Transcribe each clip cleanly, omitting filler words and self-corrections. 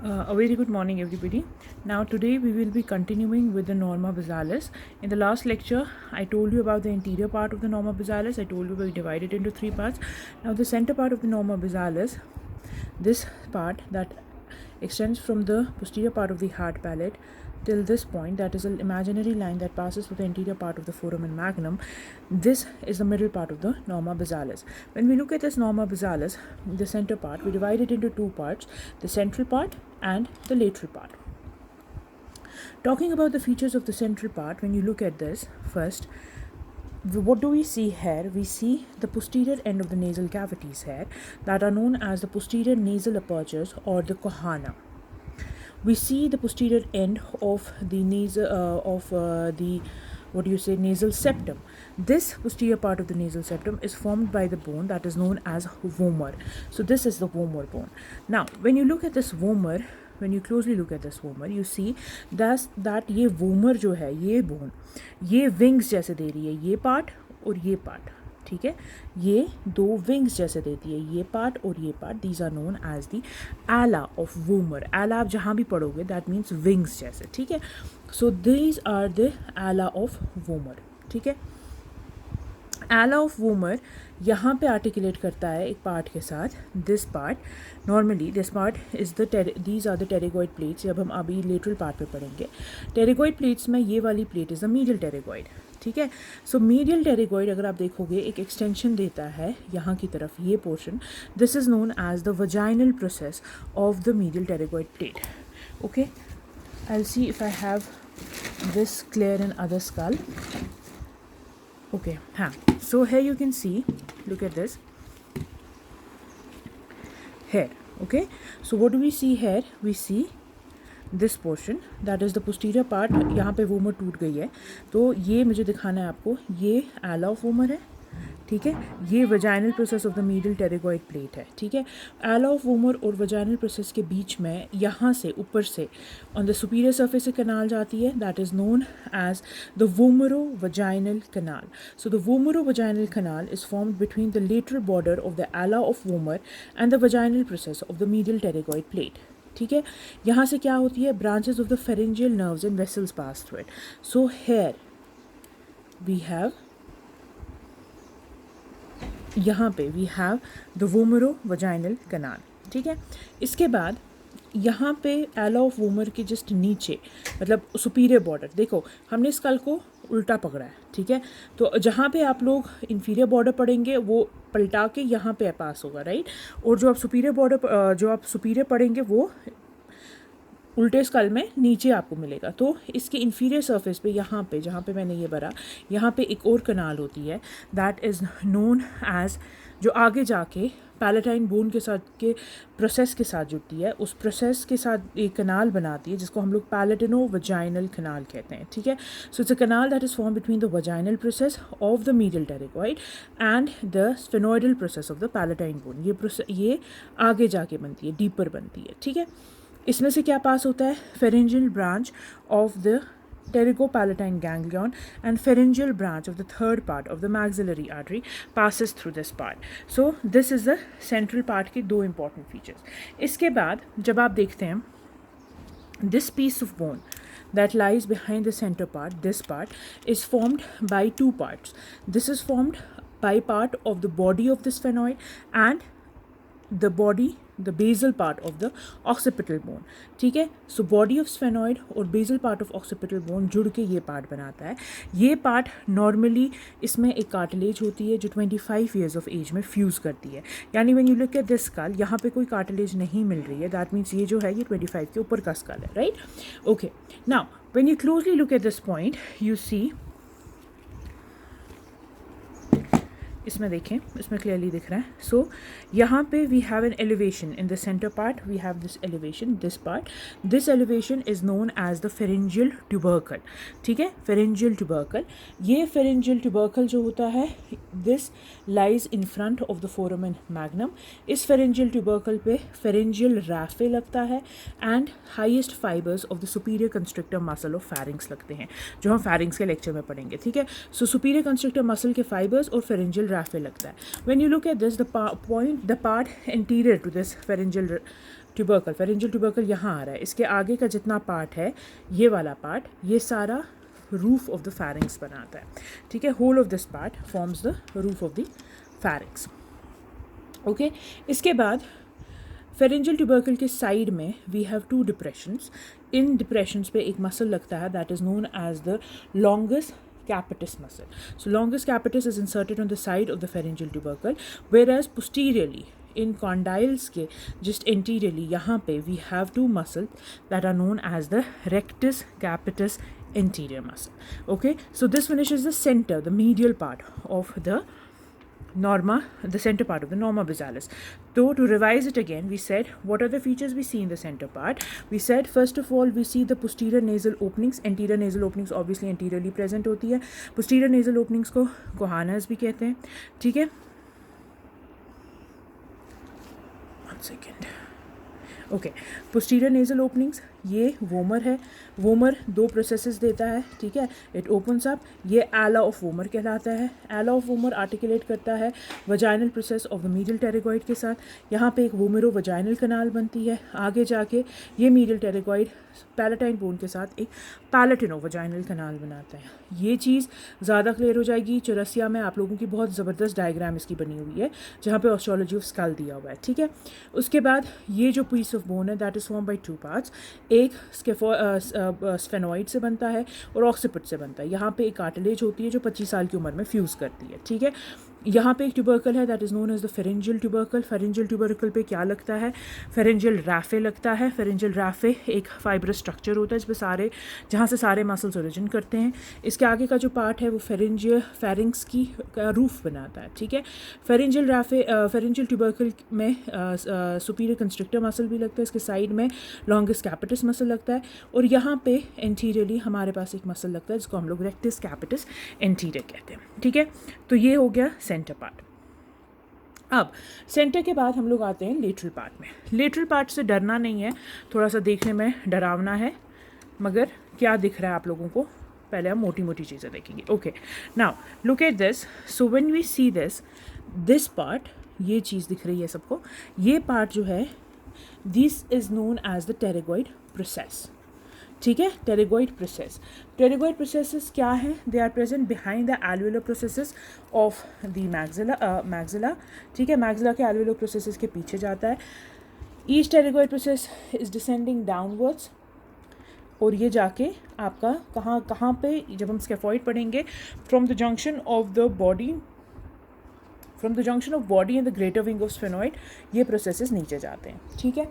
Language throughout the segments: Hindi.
A very good morning, everybody. Now, today we will be continuing with the Norma Bizalis. In the last lecture, I told you about the interior part of the Norma Bizalis. I told you we divide it into three parts. Now, the center part of the Norma Bizalis, this part that extends from the posterior part of the hard palate till this point, that is an imaginary line that passes through the interior part of the foramen magnum. This is the middle part of the Norma Bizalis. When we look at this Norma Bizalis, the center part, we divide it into two parts, the central part and the lateral part. Talking about the features of the central part, when you look at this first, what do we see here? We see the posterior end of the nasal cavities here that are known as the posterior nasal apertures or the cohana. We see the posterior end of the nasal septum. This posterior part of the nasal septum is formed by the bone that is known as vomer. So this is the vomer bone. Now, when you look at this vomer, when you closely look at this vomer, you see that ये vomer जो है, ये bone, ये wings जैसे दे रही है, ये part और ये part. ठीक है, ये दो विंग्स जैसे देती है, ये पार्ट और ये part. These are known as the ala of vomer. एला आप जहाँ भी पढ़ोगे दैट मीन्स विंग्स जैसे. ठीक है, so these are the ala of vomer. ठीक है, एला ऑफ वूमर यहाँ पे आर्टिकुलेट करता है एक पार्ट के साथ. This part, normally this part is these are the pterygoid plates. जब हम अभी लेटरल पार्ट पे पढ़ेंगे, टेरेगॉइड प्लेट्स में ये वाली प्लेट इज द मीडियल टेरेगॉइड. ठीक है, सो मीडियल टेरेगॉइड अगर आप देखोगे एक एक्सटेंशन देता है यहाँ की तरफ, ये portion. This is known as the vaginal process of the medial pterygoid plate. Okay, I will see if I have this clear in other skull. Okay, so here you can see, look at this here. Okay, so what do we see here? We see this portion that is the posterior part. यहाँ पे वोमर टूट गई है, तो ये मुझे दिखाना है आपको. ये एला ऑफ वोमर है. ठीक है, ये vaginal process of the medial pterygoid plate है. ठीक है, एला ऑफ वोमर और वजाइनल प्रोसेस के बीच में यहाँ से ऊपर से ऑन द सुपीरियर सर्फेस से कनाल जाती है. That is known as the vomero vaginal canal. So the vomero vaginal canal is formed between the lateral border of the ala of vomer and the vaginal process of the medial pterygoid plate. ठीक है, यहाँ से क्या होती है, branches of the pharyngeal nerves and vessels pass through it. So here we have, यहाँ पे we have the vomero vaginal canal. ठीक है, इसके बाद यहाँ पे एला ऑफ वोमर के जस्ट नीचे, मतलब सुपीरियर बॉर्डर, देखो हमने स्कल को उल्टा पकड़ा है. ठीक है, तो जहाँ पे आप लोग इन्फीरियर बॉर्डर पढ़ेंगे वो पलटा के यहाँ पे पास होगा, राइट. और जो आप सुपीरियर पढ़ेंगे वो उल्टे स्कल में नीचे आपको मिलेगा. तो इसके इन्फीरियर सरफेस पे यहाँ पे जहाँ पे मैंने ये भरा, यहाँ पे एक और कनाल होती है दैट इज़ नोन एज, जो आगे जाके पैलेटाइन बोन के साथ के प्रोसेस के साथ जुड़ती है. उस प्रोसेस के साथ एक कनाल बनाती है जिसको हम लोग पैलेटिनो वजाइनल कनाल कहते हैं. ठीक है, so it's a canal that is form between the vaginal process of the medial pterygoid and the sphenoidal process of the palatine bone. ये आगे जाके बनती है, डीपर बनती है. ठीक है, इसमें से क्या पास होता है, pharyngeal branch of the pterygopalatine ganglion and pharyngeal branch of the third part of the maxillary artery passes through this part. So this is the central part के दो important features. इसके बाद जब आप देखते हैं this piece of bone that lies behind the center part, this part is formed by two parts. This is formed by part of the body of the sphenoid and the basal part of the occipital bone. ठीक है, सो बॉडी ऑफ स्फेनॉइड और basal part of occipital bone जुड़ के ये पार्ट बनाता है. ये पार्ट नॉर्मली, इसमें एक कार्टिलेज होती है जो 25 ईयर्स ऑफ एज में फ्यूज़ करती है. यानी when you look at this skull, यहाँ पे कोई कार्टिलेज नहीं मिल रही है, दैट मीन्स ये जो है ये 25 के ऊपर का स्कल है, right. Okay, now when you closely look at this point, you see, इसमें देखें, इसमें क्लियरली दिख रहा है. सो यहाँ पे we have an elevation in the centre part. We have this elevation, this part. This elevation is known as the pharyngeal tubercle. ठीक है, फेरेंजियल ट्यूबरकल. ये फेरेंजियल ट्यूबरकल जो होता है, this lies in front of the foramen magnum. इस फेरेंजियल ट्यूबरकल पे फेरेंजियल रैफे लगता है and highest fibres of the superior constrictor muscle of pharynx लगते हैं, जो हम फैरिंग्स के लेक्चर में पढ़ेंगे. ठीक है, सो सुपीरियर कंस्ट्रिक्टर मसल के फाइबर्स और फेरेंजियल रैफे लगता है. When you look at this, the part anterior to this pharyngeal tubercle, pharyngeal tubercle यहाँ आ रहा है, इसके आगे का जितना पार्ट है ये वाला पार्ट, ये सारा रूफ ऑफ द फैरिंग्स बनाता है, ठीक है। Whole of this part forms the roof of the pharynx, okay. इसके बाद फेरेंजियल ट्यूबरकल के साइड में वी हैव टू डिप्रेशंस। इन डिप्रेशंस पे एक मसल लगता है that is known as the longus capitis muscle. So longus capitis is inserted on the side of the pharyngeal tubercle, whereas posteriorly in condyles के just anteriorly यहाँ पे we have two muscles that are known as the rectus capitis anterior muscle. Okay, so this finishes the center, the medial part of the norma, the center part of the norma bizalis. So to revise it again, we said what are the features we see in the center part. We said first of all we see the posterior nasal openings. Anterior nasal openings obviously anteriorly present होती है. Posterior nasal openings को cohanas भी कहते हैं, ठीक है। One second. Okay, posterior nasal openings, ये वोमर है, वोमर दो प्रोसेसेस देता है, ठीक है। इट ओपन्स अप, ये एला ऑफ वोमर कहलाता है। एला ऑफ वोमर आर्टिकुलेट करता है vaginal process of the medial pterygoid के साथ। यहाँ पे एक वोमेरो वजाइनल कनाल बनती है, आगे जाके ये मीडियल टेरेगॉइड पैलेटाइन बोन के साथ एक पैलेटिनो वजाइनल कनाल बनाता है। ये चीज़ ज़्यादा क्लियर हो जाएगी चौरसिया में, आप लोगों की बहुत ज़बरदस्त डायग्राम इसकी बनी हुई है जहाँ पे ऑस्ट्रोलॉजी ऑफ स्कल दिया हुआ है, ठीक है। उसके बाद ये जो पीस ऑफ बोन है that is form by two parts, एक स्फेनॉइड से बनता है और ऑक्सीपिट से बनता है। यहाँ पे एक कार्टिलेज होती है जो 25 साल की उम्र में फ्यूज़ करती है, ठीक है। यहाँ पे एक ट्यूबरकल है that is known as the pharyngeal tubercle. Pharyngeal tubercle पे क्या लगता है, फेरेंजियल रैफे लगता है। फेरेंजियल रैफे एक फाइब्रस स्ट्रक्चर होता है जिस पे सारे, जहाँ से सारे मसल्स ओरिजिन करते हैं। इसके आगे का जो पार्ट है वो फेरिंग्स की रूफ बनाता है, ठीक है। फेरेंजियल रैफे, फेरेंजियल ट्यूबरकल में सुपीरियर कंस्ट्रिक्टर मसल भी लगता है, इसके साइड में लॉन्गस कैपिटिस मसल लगता है, और यहाँ पे एंटीरियरली हमारे पास एक मसल लगता है जिसको हम लोग रेक्टस कैपिटिस एंटीरियर कहते हैं, ठीक है। तो ये हो गया सेंटर पार्ट। अब सेंटर के बाद हम लोग आते हैं लेटरल पार्ट में। लेटरल पार्ट से डरना नहीं है, थोड़ा सा देखने में डरावना है, मगर क्या दिख रहा है आप लोगों को, पहले हम मोटी मोटी चीज़ें देखेंगे। Okay, now look at this. So when we see this part, ये चीज़ दिख रही है सबको, ये पार्ट जो है this is known as the pterygoid process, ठीक है। टेरेगॉइड प्रोसेस, टेरेगॉइड प्रोसेसेस क्या है, they are present behind the alveolar processes of the maxilla, ठीक है। मैक्सिला के एल्वेलर प्रोसेसेस के पीछे जाता है। Each pterygoid process is descending downwards, और ये जाके आपका कहाँ पे, जब हम स्केफॉइड पढ़ेंगे, from the junction of body and the greater wing of sphenoid, ये प्रोसेसेस नीचे जाते हैं, ठीक है।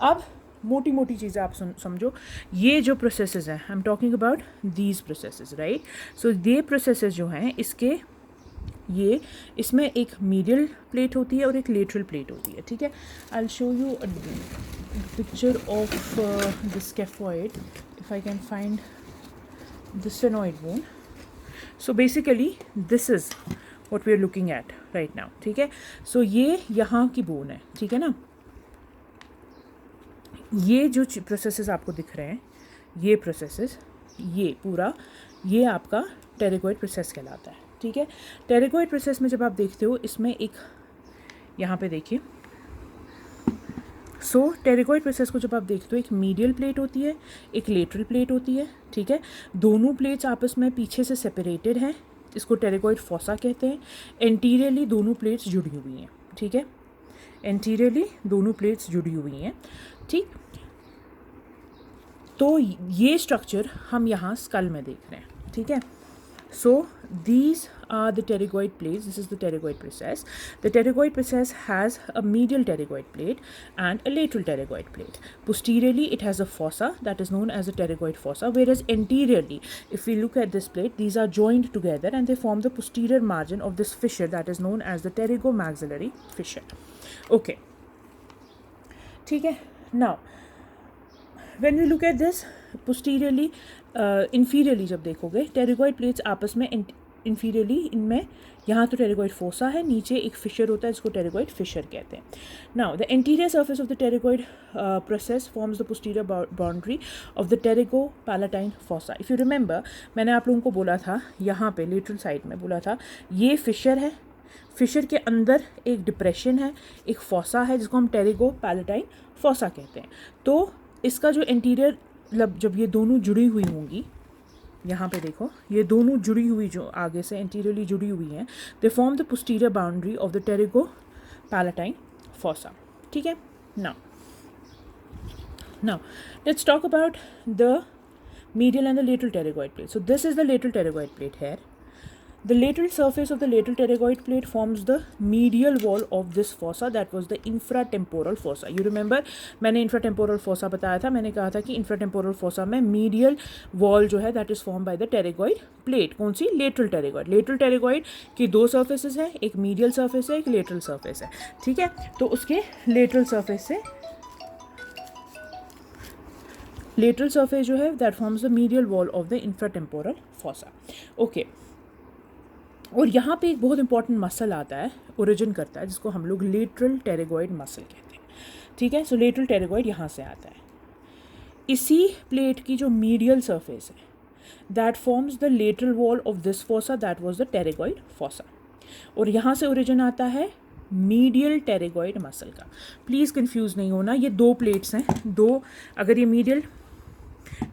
अब मोटी मोटी चीज़ें आप समझो, ये जो प्रोसेसेस हैं, I am talking about these processes, right. So ये प्रोसेसेस जो हैं इसके, ये इसमें एक मीडियल प्लेट होती है और एक लेटरल प्लेट होती है, ठीक है। I will show you a picture of the scaphoid if I can find the sphenoid bone. So basically this is what we are looking at right now, ठीक है। सो ये यहाँ की बोन है, ठीक है ना। ये जो प्रोसेसेस आपको दिख रहे हैं, ये प्रोसेसेस, ये पूरा, ये आपका टेरेगॉइड प्रोसेस कहलाता है, ठीक है। टेरेगॉइड प्रोसेस में जब आप देखते हो, इसमें एक, यहाँ पे देखिए, सो टेरेगॉइड प्रोसेस को जब आप देखते हो, एक मीडियल प्लेट होती है, एक लेटरल प्लेट होती है, ठीक है। दोनों प्लेट्स आपस में पीछे से सेपरेटेड हैं, इसको टेरेगॉइड फॉसा कहते हैं। एंटीरियरली दोनों प्लेट्स जुड़ी हुई हैं, ठीक है। एंटीरियरली दोनों प्लेट्स जुड़ी हुई हैं, ठीक। तो ये स्ट्रक्चर हम यहाँ स्कल में देख रहे हैं, ठीक है। सो these are the pterygoid plates. This is the pterygoid process. The pterygoid process has a medial pterygoid plate and a lateral pterygoid plate. Posteriorly, it has a fossa that is known as a pterygoid fossa, whereas anteriorly, if we look at this plate, these are joined together and they form the posterior margin of this fissure that is known as the pterygomaxillary fissure. Okay. ठीक है. Now, when we look at this, posteriorly, inferiorly जब देखोगे, pterygoid plates आपस में inferiorly, इनमें यहाँ तो pterygoid fossa है, नीचे एक fissure होता है जिसको pterygoid fissure कहते हैं. Now, the anterior surface of the pterygoid process forms the posterior boundary of the pterygopalatine fossa. If you remember, मैंने आप लोगों को बोला था, यहाँ पे lateral side में बोला था, ये fissure है, फिशर के अंदर एक डिप्रेशन है, एक फॉसा है जिसको हम टेरिगो पैलेटाइन फॉसा कहते हैं। तो इसका जो इंटीरियर, मतलब जब ये दोनों जुड़ी हुई होंगी, यहाँ पे देखो ये दोनों जुड़ी हुई जो आगे से इंटीरियरली जुड़ी हुई हैं, they form the posterior boundary of the pterygo palatine fossa. ठीक है, now let's talk about the medial and the lateral pterygoid plate. So this is the lateral pterygoid plate here. The lateral surface of the lateral pterygoid plate forms the medial wall of this fossa, that was the infratemporal fossa. You remember मैंने infratemporal fossa बताया था, मैंने कहा था कि infratemporal fossa में medial wall जो है that is formed by the pterygoid plate. कौन सी? lateral pterygoid. lateral pterygoid की दो surfaces है, एक medial surface है, एक lateral surface है, ठीक है। तो उसके lateral surface से lateral surface जो है that forms the medial wall of the infratemporal fossa. Okay. और यहाँ पे एक बहुत इंपॉर्टेंट मसल आता है, ओरिजिन करता है, जिसको हम लोग लेटरल टेरिगॉइड मसल कहते हैं, ठीक है। सो लेटरल टेरिगॉइड यहाँ से आता है। इसी प्लेट की जो मीडियल सरफेस है that forms the lateral wall of this fossa, that was the pterygoid fossa, और यहाँ से ओरिजिन आता है मीडियल टेरिगॉइड मसल का। प्लीज़ कंफ्यूज नहीं होना, ये दो प्लेट्स हैं, दो, अगर ये मीडियल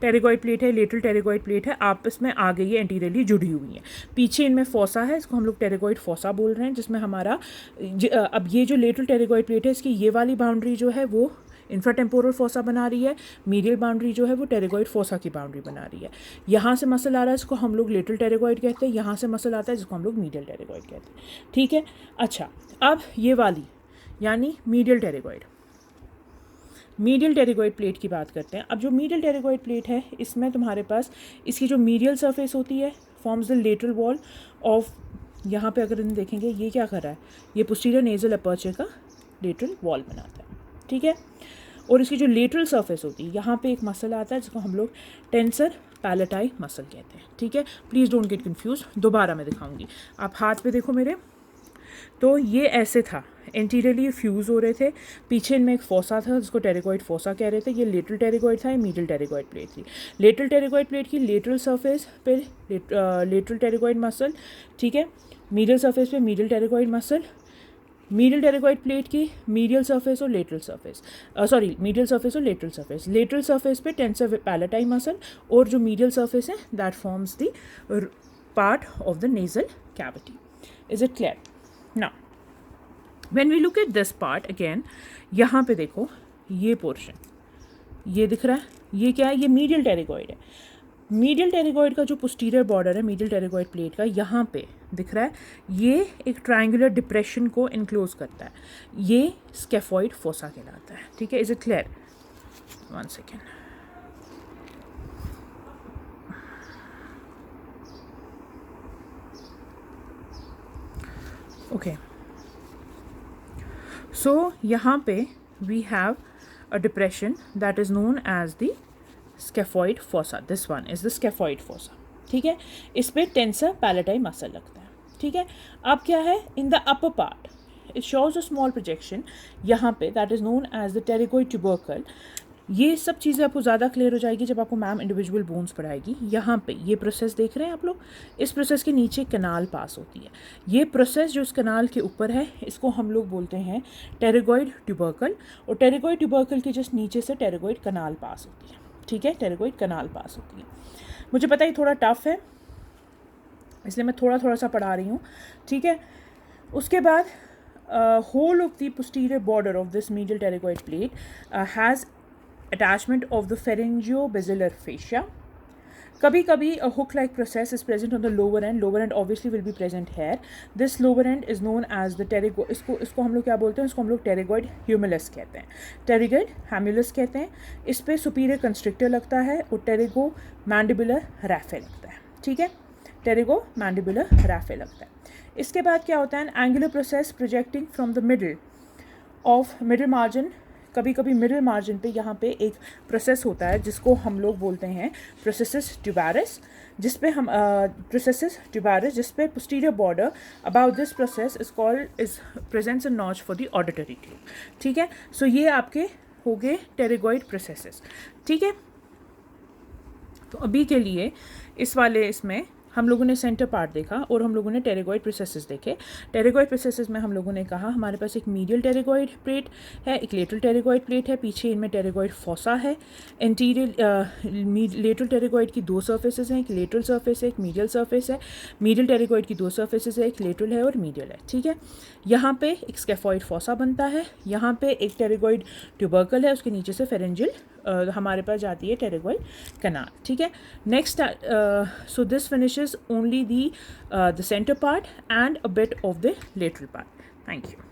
टेरिगॉइड प्लेट है, लेटरल टेरिगॉइड प्लेट है, आपस में आगे ये एंटीरियरली जुड़ी हुई हैं, पीछे इनमें फोसा है, इसको हम लोग टेरिगॉइड फोसा बोल रहे हैं, जिसमें हमारा अब ये जो लेटरल टेरिगॉइड प्लेट है इसकी ये वाली बाउंड्री जो है वो इंफ्राटेम्पोरल फोसा बना रही है, मीडियल बाउंड्री जो है वो टेरिगॉइड फोसा की बाउंड्री बना रही है। यहाँ से मसल आ रहा है, इसको हम लोग लेटरल टेरिगॉइड कहते हैं, यहाँ से मसल आता है जिसको हम लोग मीडियल टेरिगॉइड कहते हैं, ठीक है। अच्छा, अब ये वाली यानी medial pterygoid, medial pterygoid plate की बात करते हैं। अब जो मीडियल टेरिगॉइड प्लेट है इसमें तुम्हारे पास इसकी जो मीडियल सरफेस होती है forms the lateral wall of, यहाँ पे अगर हम देखेंगे ये क्या कर रहा है, ये पोस्टीरियर नेजल अपर्चर का लेटरल वॉल बनाता है, ठीक है। और इसकी जो लेटरल सरफेस होती है, यहाँ पे एक मसल आता है जिसको हम लोग टेंसर पैलेटाई मसल कहते हैं, ठीक है। प्लीज़ डोंट गेट कन्फ्यूज, दोबारा मैं दिखाऊंगी। आप हाथ पे देखो मेरे, तो ये ऐसे था, एंटीरियरली फ्यूज़ हो रहे थे, पीछे इनमें एक फोसा था जिसको टेरिगॉइड फोसा कह रहे थे, ये लेटरल टेरिगॉइड था, ये मीडियल टेरिगॉइड प्लेट थी। लेटरल टेरिगॉइड प्लेट की लेटरल सरफेस पे लेटरल टेरिगॉइड मसल, ठीक है, मीडियल सरफेस पे medial pterygoid muscle, medial pterygoid plate की मीडियल सरफेस और lateral surface, sorry medial surface और लेटरल सरफेस, लेटरल सरफेस पे टेंसर पैलेटाई मसल, और जो मीडियल सरफेस है that forms the part of the nasal cavity. Is it clear? Now when we look at this part again, यहाँ पे देखो ये पोर्शन, ये दिख रहा है, ये क्या है, ये मीडियल टेरिगॉइड है। मीडियल टेरिगॉइड का जो पोस्टीरियर बॉर्डर है मीडियल टेरिगॉइड प्लेट का, यहाँ पे दिख रहा है, ये एक ट्रायंगुलर डिप्रेशन को इनक्लोज करता है, ये स्केफॉइड फोसा कहलाता है, ठीक है। Is it clear? One second, okay. So यहाँ पे we have a depression that is known as the scaphoid fossa. This one is the scaphoid fossa, ठीक है। इस पे टेंसर पैलेटाई मसल लगता है, ठीक है। अब क्या है, in the upper part it shows a small projection यहाँ पे that is known as the pterygoid tubercle. ये सब चीज़ें आपको ज़्यादा क्लियर हो जाएगी जब आपको मैम इंडिविजुअल बोन्स पढ़ाएगी। यहाँ पे ये प्रोसेस देख रहे हैं आप लोग, इस प्रोसेस के नीचे कनाल पास होती है, ये प्रोसेस जो इस कनाल के ऊपर है इसको हम लोग बोलते हैं टेरिगॉइड ट्यूबरकल, और टेरिगॉइड ट्यूबरकल के जस्ट नीचे से टेरिगॉइड कनाल पास होती है, ठीक है, टेरिगॉइड कनाल पास होती है। मुझे पता है थोड़ा टफ है इसलिए मैं थोड़ा थोड़ा सा पढ़ा रही हूँ, ठीक है। उसके बाद whole of the posterior border of this medial pterygoid plate has attachment of the pharyngio-basilar fascia. कभी कभी a hook-like process is present on the lower end. Lower end obviously will be present here. This lower end is known as the pterygoid. इसको हम लोग क्या बोलते हैं, इसको हम लोग pterygoid humulus कहते हैं, pterygoid humulus कहते हैं। इस पे superior constrictor लगता है और pterygomandibular raphe लगता है, ठीक है, pterygomandibular raphe लगता है। इसके बाद क्या होता है, angular process projecting from the middle margin. कभी कभी मिडिल मार्जिन पे यहाँ पे एक प्रोसेस होता है जिसको हम लोग बोलते हैं प्रोसेसिस ट्यूबारिस, जिसपे हम प्रोसेसिस ट्यूबारिस जिसपे posterior border about this process is presents a notch for the auditory tube, ठीक है। सो ये आपके हो गए टेरिगॉइड प्रोसेसेस, ठीक है। तो अभी के लिए इसमें हम लोगों ने सेंटर पार्ट देखा और हम लोगों ने टेरेगॉइड प्रोसेसेस देखे। टेरेगॉइड प्रोसेसेस में हम लोगों ने कहा हमारे पास एक मीडियल टेरेगॉइड प्लेट है, एक लेटरल टेरेगॉइड प्लेट है, पीछे इनमें टेरेगॉइड फॉसा है। एंटीरियर लेटरल टेरेगॉइड की दो सर्फेसेस हैं, एक लेटरल सर्फेस है, एक मीडियल सर्फेस है। मीडियल टेरेगॉइड की दो सर्फेसेस है, एक लेटरल है और मीडियल है, ठीक है। यहाँ पे एक स्केफॉइड फॉसा बनता है, यहाँ पे एक टेरेगॉइड ट्यूबरकल है, उसके नीचे से फेरेंजियल हमारे पास जाती है टेरेगॉइड कनाल, ठीक है। Next so this finishes only the centre part and a bit of the lateral part. Thank you.